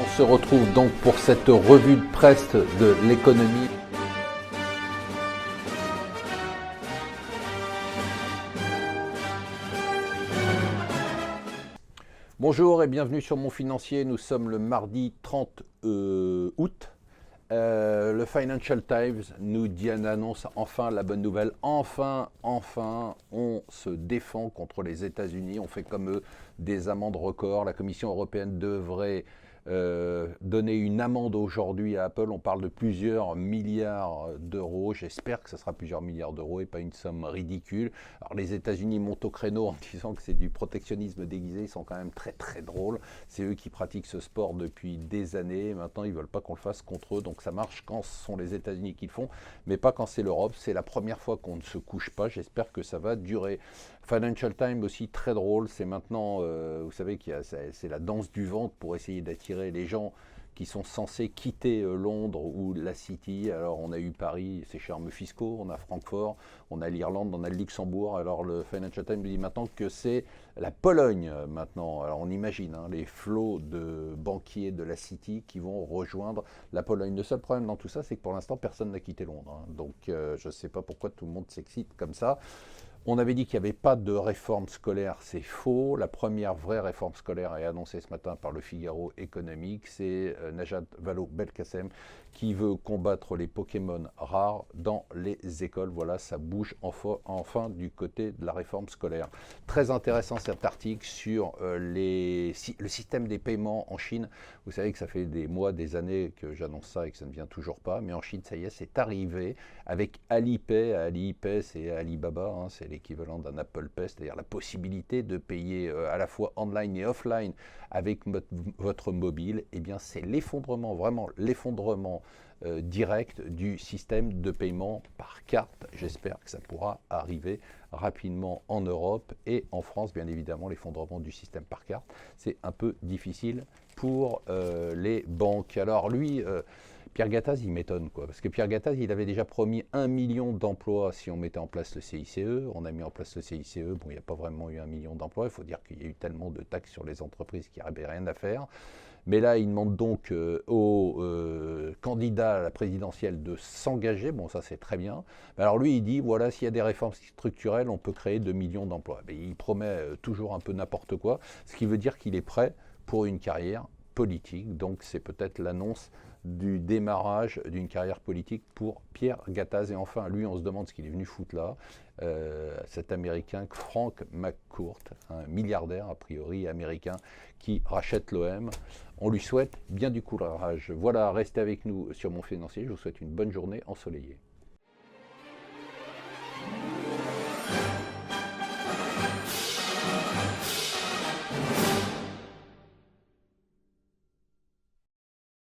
On se retrouve donc pour cette revue de presse de l'économie. Bonjour et bienvenue sur Mon Financier. Nous sommes le mardi 30 août. Le Financial Times nous annonce enfin la bonne nouvelle. Enfin, on se défend contre les États-Unis. On fait comme eux des amendes records. La Commission européenne devrait donner une amende aujourd'hui à Apple. On parle de plusieurs milliards d'euros. J'espère que ce sera plusieurs milliards d'euros et pas une somme ridicule. Alors les États-Unis montent au créneau en disant que c'est du protectionnisme déguisé. Ils sont quand même très très drôles. C'est eux qui pratiquent ce sport depuis des années. Maintenant, ils veulent pas qu'on le fasse contre eux. Donc ça marche quand ce sont les États-Unis qui le font, mais pas quand c'est l'Europe. C'est la première fois qu'on ne se couche pas. J'espère que ça va durer. Financial Times aussi très drôle. C'est maintenant, vous savez c'est la danse du ventre pour essayer d'attirer les gens qui sont censés quitter Londres ou la City. Alors on a eu Paris, ses charmes fiscaux, on a Francfort, on a l'Irlande, on a le Luxembourg. Alors le Financial Times dit maintenant que c'est la Pologne maintenant. Alors on imagine les flots de banquiers de la City qui vont rejoindre la Pologne. Le seul problème dans tout ça, c'est que pour l'instant personne n'a quitté Londres. Donc je ne sais pas pourquoi tout le monde s'excite comme ça. On avait dit qu'il n'y avait pas de réforme scolaire, c'est faux. La première vraie réforme scolaire est annoncée ce matin par le Figaro économique. C'est Najat Vallaud-Belkacem qui veut combattre les Pokémon rares dans les écoles. Voilà, ça bouge enfin du côté de la réforme scolaire. Très intéressant cet article sur le système des paiements en Chine. Vous savez que ça fait des mois, des années que j'annonce ça et que ça ne vient toujours pas. Mais en Chine, ça y est, c'est arrivé avec Alipay. Alipay, c'est Alibaba, c'est l'équivalent d'un Apple Pay, c'est-à-dire la possibilité de payer à la fois online et offline avec votre mobile. Eh bien, c'est l'effondrement, vraiment l'effondrement direct du système de paiement par carte. J'espère que ça pourra arriver rapidement en Europe et en France. Bien évidemment, l'effondrement du système par carte, c'est un peu difficile pour les banques. Alors lui, Pierre Gattaz, il m'étonne, parce que Pierre Gattaz, il avait déjà promis 1 million d'emplois si on mettait en place le CICE. On a mis en place le CICE, bon, il n'y a pas vraiment eu 1 million d'emplois, il faut dire qu'il y a eu tellement de taxes sur les entreprises qu'il n'y avait rien à faire. Mais là, il demande donc aux candidats à la présidentielle de s'engager. Bon, ça c'est très bien. Mais alors lui, il dit, voilà, s'il y a des réformes structurelles, on peut créer 2 millions d'emplois. Mais il promet toujours un peu n'importe quoi, ce qui veut dire qu'il est prêt pour une carrière politique. Donc c'est peut-être l'annonce du démarrage d'une carrière politique pour Pierre Gattaz. Et enfin, lui, on se demande ce qu'il est venu foutre là. Cet Américain, Frank McCourt, un milliardaire a priori américain qui rachète l'OM. On lui souhaite bien du courage. Voilà, restez avec nous sur Mon Financier. Je vous souhaite une bonne journée ensoleillée.